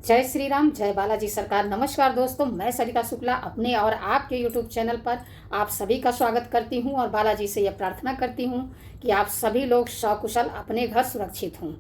जय श्री राम, जय बालाजी सरकार। नमस्कार दोस्तों, मैं सरिता शुक्ला अपने और आपके YouTube चैनल पर आप सभी का स्वागत करती हूं और बालाजी से यह प्रार्थना करती हूं कि आप सभी लोग सकुशल अपने घर सुरक्षित हों।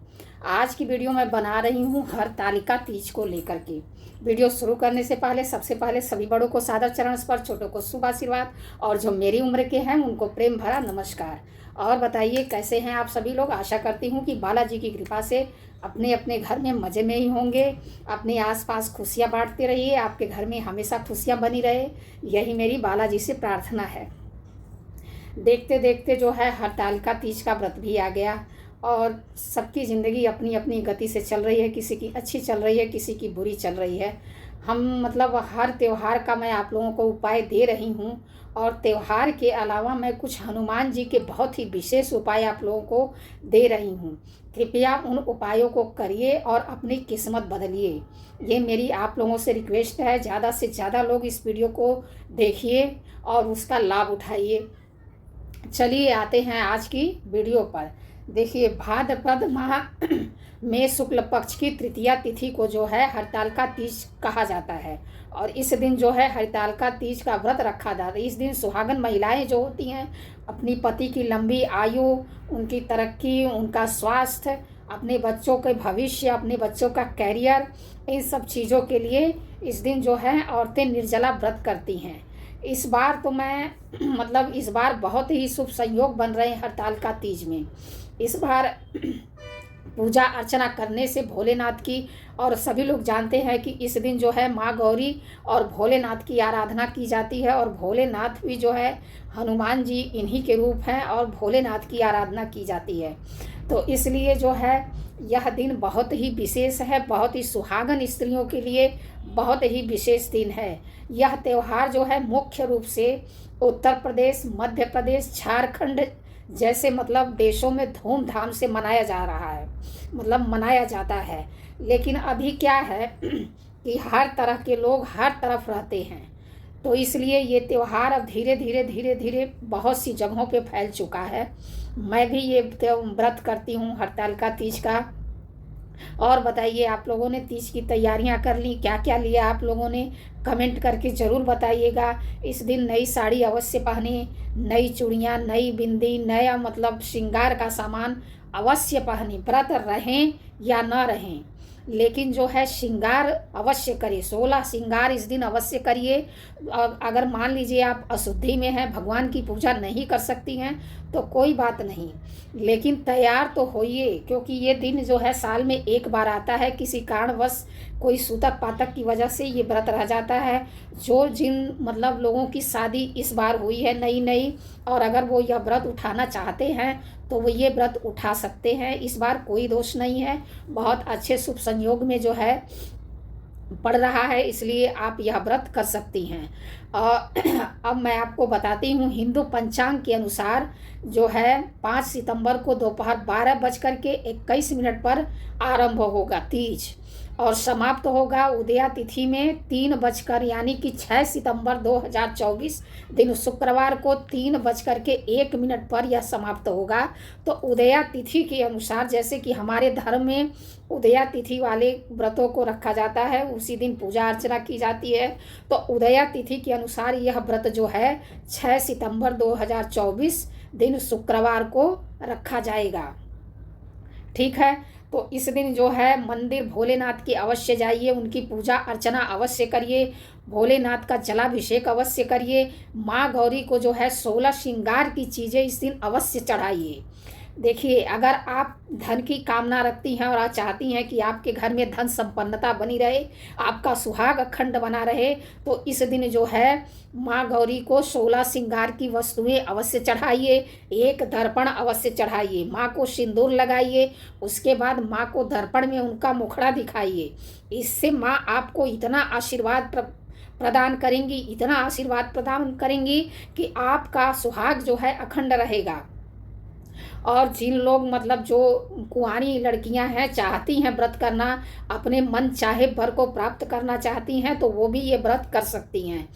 आज की वीडियो मैं बना रही हूं हरतालिका तीज को लेकर के। वीडियो शुरू करने से पहले सबसे पहले सभी बड़ों को सादर चरण स्पर्श, छोटों को शुभ आशीर्वाद और जो मेरी उम्र के हैं उनको प्रेम भरा नमस्कार। और बताइए कैसे हैं आप सभी लोग। आशा करती हूँ कि बालाजी की कृपा से अपने अपने घर में मज़े में ही होंगे। अपने आसपास खुशियाँ बांटते रहिए, आपके घर में हमेशा खुशियाँ बनी रहे, यही मेरी बालाजी से प्रार्थना है। देखते देखते जो है हरतालिका तीज का व्रत भी आ गया और सबकी ज़िंदगी अपनी अपनी गति से चल रही है। किसी की अच्छी चल रही है, किसी की बुरी चल रही है। हम हर त्यौहार का मैं आप लोगों को उपाय दे रही हूँ और त्यौहार के अलावा मैं कुछ हनुमान जी के बहुत ही विशेष उपाय आप लोगों को दे रही हूँ। कृपया उन उपायों को करिए और अपनी किस्मत बदलिए, ये मेरी आप लोगों से रिक्वेस्ट है। ज़्यादा से ज़्यादा लोग इस वीडियो को देखिए और उसका लाभ उठाइए। चलिए आते हैं आज की वीडियो पर। देखिए, भाद्रपद माह में शुक्ल पक्ष की तृतीया तिथि को जो है हरतालिका तीज कहा जाता है और इस दिन जो है हरतालिका तीज का व्रत रखा जाता है। इस दिन सुहागन महिलाएं जो होती हैं अपनी पति की लंबी आयु, उनकी तरक्की, उनका स्वास्थ्य, अपने बच्चों के भविष्य, अपने बच्चों का कैरियर, इन सब चीज़ों के लिए इस दिन जो है औरतें निर्जला व्रत करती हैं। इस बार तो मैं इस बार बहुत ही शुभ संयोग बन रहे हैं हरतालिका तीज में। इस बार पूजा अर्चना करने से भोलेनाथ की, और सभी लोग जानते हैं कि इस दिन जो है माँ गौरी और भोलेनाथ की आराधना की जाती है और भोलेनाथ भी जो है हनुमान जी इन्हीं के रूप हैं और भोलेनाथ की आराधना की जाती है। तो इसलिए जो है यह दिन बहुत ही विशेष है, बहुत ही सुहागन स्त्रियों के लिए बहुत ही विशेष दिन है। यह त्यौहार जो है मुख्य रूप से उत्तर प्रदेश, मध्य प्रदेश, झारखंड जैसे देशों में धूमधाम से मनाया जा रहा है, मनाया जाता है। लेकिन अभी क्या है कि हर तरह के लोग हर तरफ रहते हैं, तो इसलिए ये त्यौहार अब धीरे धीरे बहुत सी जगहों पे फैल चुका है। मैं भी ये व्रत करती हूँ हरतालिका तीज का। और बताइए, आप लोगों ने तीज की तैयारियां कर ली? क्या क्या लिया आप लोगों ने? कमेंट करके ज़रूर बताइएगा। इस दिन नई साड़ी अवश्य पहने, नई चूड़ियाँ, नई बिंदी, नया श्रृंगार का सामान अवश्य पहने। व्रत रहें या न रहें, लेकिन जो है श्रृंगार अवश्य करिए। 16 श्रृंगार इस दिन अवश्य करिए। और अगर मान लीजिए आप अशुद्धि में हैं, भगवान की पूजा नहीं कर सकती हैं, तो कोई बात नहीं, लेकिन तैयार तो होइए, क्योंकि ये दिन जो है साल में एक बार आता है। किसी कारणवश कोई सूतक पातक की वजह से ये व्रत रह जाता है। जिन लोगों की शादी इस बार हुई है नई और अगर वो यह व्रत उठाना चाहते हैं तो वो ये व्रत उठा सकते हैं। इस बार कोई दोष नहीं है, बहुत अच्छे शुभ संयोग में जो है पड़ रहा है, इसलिए आप यह व्रत कर सकती हैं। अब मैं आपको बताती हूँ हिंदू पंचांग के अनुसार जो है 5 सितंबर को दोपहर 12:21 पर आरंभ होगा तीज और समाप्त होगा उदया तिथि में 3 बजकर यानी कि 6 सितंबर 2024 दिन शुक्रवार को 3:01 पर यह समाप्त होगा। तो उदया तिथि के अनुसार, जैसे कि हमारे धर्म में उदया तिथि वाले व्रतों को रखा जाता है, उसी दिन पूजा अर्चना की जाती है, तो उदया तिथि के अनुसार यह व्रत जो है 6 सितंबर 2024 दिन शुक्रवार को रखा जाएगा। ठीक है, तो इस दिन जो है मंदिर भोलेनाथ की अवश्य जाइए, उनकी पूजा अर्चना अवश्य करिए, भोलेनाथ का जलाभिषेक अवश्य करिए। माँ गौरी को जो है 16 श्रृंगार की चीज़ें इस दिन अवश्य चढ़ाइए। देखिए, अगर आप धन की कामना रखती हैं और आप चाहती हैं कि आपके घर में धन संपन्नता बनी रहे, आपका सुहाग अखंड बना रहे, तो इस दिन जो है माँ गौरी को 16 श्रृंगार की वस्तुएं अवश्य चढ़ाइए। एक दर्पण अवश्य चढ़ाइए, माँ को सिंदूर लगाइए, उसके बाद माँ को दर्पण में उनका मुखड़ा दिखाइए। इससे माँ आपको इतना आशीर्वाद प्रदान करेंगी, इतना आशीर्वाद प्रदान करेंगी कि आपका सुहाग जो है अखंड रहेगा। और जिन लोग जो कुंवारी लड़कियां हैं, चाहती हैं व्रत करना, अपने मन चाहे वर को प्राप्त करना चाहती हैं, तो वो भी ये व्रत कर सकती हैं।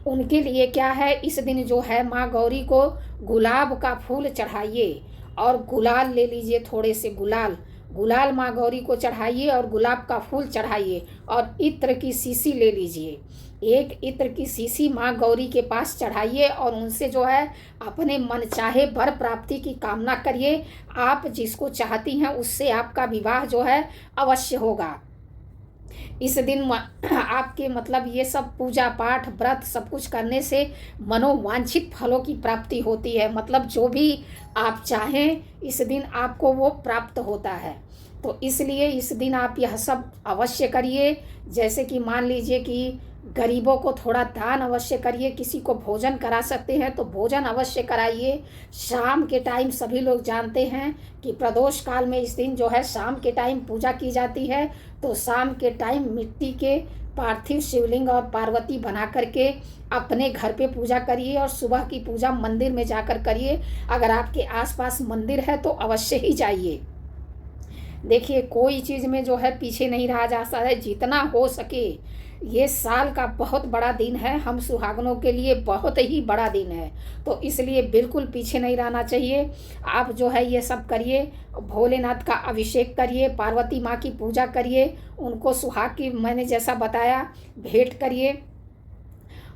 उनके लिए क्या है, इस दिन जो है माँ गौरी को गुलाब का फूल चढ़ाइए और गुलाल ले लीजिए, थोड़े से गुलाल गुलाल माँ गौरी को चढ़ाइए और गुलाब का फूल चढ़ाइए और इत्र की शीशी ले लीजिए। एक इत्र की शीशी माँ गौरी के पास चढ़ाइए और उनसे जो है अपने मनचाहे वर प्राप्ति की कामना करिए। आप जिसको चाहती हैं उससे आपका विवाह जो है अवश्य होगा। इस दिन आपके मतलब ये सब पूजा पाठ व्रत सब कुछ करने से मनोवांछित फलों की प्राप्ति होती है। मतलब जो भी आप चाहें इस दिन आपको वो प्राप्त होता है। तो इसलिए इस दिन आप यह सब अवश्य करिए। जैसे कि मान लीजिए कि गरीबों को थोड़ा दान अवश्य करिए, किसी को भोजन करा सकते हैं तो भोजन अवश्य कराइए। शाम के टाइम सभी लोग जानते हैं कि प्रदोष काल में इस दिन जो है शाम के टाइम पूजा की जाती है। तो शाम के टाइम मिट्टी के पार्थिव शिवलिंग और पार्वती बना करके अपने घर पे पूजा करिए और सुबह की पूजा मंदिर में जाकर करिए। अगर आपके आसपास मंदिर है तो अवश्य ही जाइए। देखिए कोई चीज़ में जो है पीछे नहीं रहा जा सकता है, जितना हो सके। ये साल का बहुत बड़ा दिन है, हम सुहागनों के लिए बहुत ही बड़ा दिन है। तो इसलिए बिल्कुल पीछे नहीं रहना चाहिए। आप जो है ये सब करिए, भोलेनाथ का अभिषेक करिए, पार्वती माँ की पूजा करिए, उनको सुहाग की मैंने जैसा बताया भेंट करिए।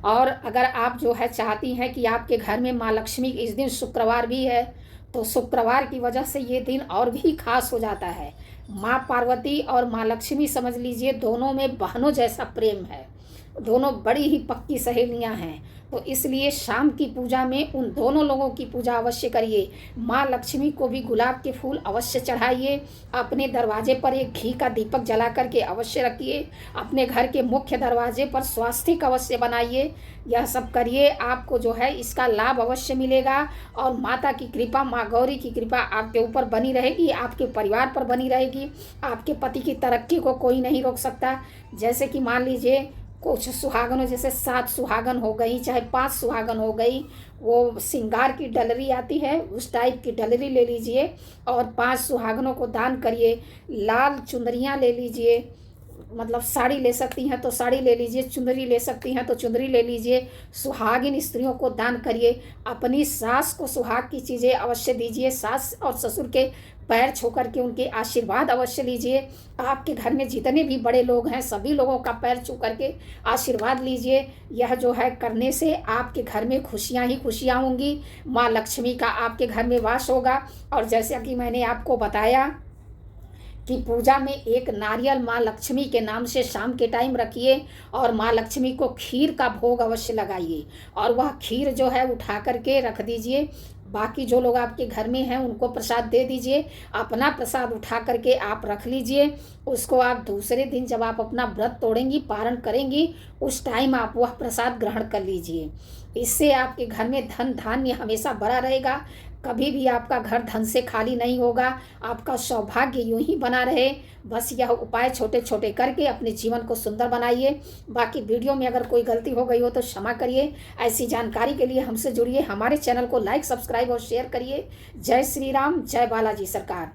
और अगर आप जो है चाहती हैं कि आपके घर में माँ लक्ष्मी, इस दिन शुक्रवार भी है तो शुक्रवार की वजह से ये दिन और भी खास हो जाता है। माँ पार्वती और माँ लक्ष्मी समझ लीजिए दोनों में बहनों जैसा प्रेम है, दोनों बड़ी ही पक्की सहेलियां हैं। तो इसलिए शाम की पूजा में उन दोनों लोगों की पूजा अवश्य करिए। माँ लक्ष्मी को भी गुलाब के फूल अवश्य चढ़ाइए। अपने दरवाजे पर एक घी का दीपक जला करके अवश्य रखिए। अपने घर के मुख्य दरवाजे पर स्वास्तिक अवश्य बनाइए। यह सब करिए, आपको जो है इसका लाभ अवश्य मिलेगा। और माता की कृपा, माँ गौरी की कृपा आपके ऊपर बनी रहेगी, आपके परिवार पर बनी रहेगी। आपके पति की तरक्की को कोई नहीं रोक सकता। जैसे कि मान लीजिए कुछ सुहागनों, जैसे 7 सुहागन हो गई चाहे 5 सुहागन हो गई, वो श्रृंगार की डलरी आती है उस टाइप की डलरी ले लीजिए और 5 सुहागनों को दान करिए। लाल चुंदरियाँ ले लीजिए, मतलब साड़ी ले सकती हैं तो साड़ी ले लीजिए, चुंदरी ले सकती हैं तो चुंदरी ले लीजिए। सुहागिन स्त्रियों को दान करिए। अपनी सास को सुहाग की चीज़ें अवश्य दीजिए। सास और ससुर के पैर छू करके उनके आशीर्वाद अवश्य लीजिए। आपके घर में जितने भी बड़े लोग हैं सभी लोगों का पैर छू करके आशीर्वाद लीजिए। यह जो है करने से आपके घर में खुशियां ही खुशियां होंगी। माँ लक्ष्मी का आपके घर में वास होगा। और जैसा कि मैंने आपको बताया कि पूजा में एक नारियल माँ लक्ष्मी के नाम से शाम के टाइम रखिए और माँ लक्ष्मी को खीर का भोग अवश्य लगाइए और वह खीर जो है उठा करके रख दीजिए। बाकी जो लोग आपके घर में हैं उनको प्रसाद दे दीजिए। अपना प्रसाद उठा करके आप रख लीजिए। उसको आप दूसरे दिन जब आप अपना व्रत तोड़ेंगी, पारण करेंगी, उस टाइम आप वह प्रसाद ग्रहण कर लीजिए। इससे आपके घर में धन धान्य हमेशा भरा रहेगा। कभी भी आपका घर धन से खाली नहीं होगा। आपका सौभाग्य यूं ही बना रहे। बस यह उपाय छोटे छोटे करके अपने जीवन को सुंदर बनाइए। बाकी वीडियो में अगर कोई गलती हो गई हो तो क्षमा करिए। ऐसी जानकारी के लिए हमसे जुड़िए। हमारे चैनल को लाइक, सब्सक्राइब और शेयर करिए। जय श्री राम, जय बालाजी सरकार।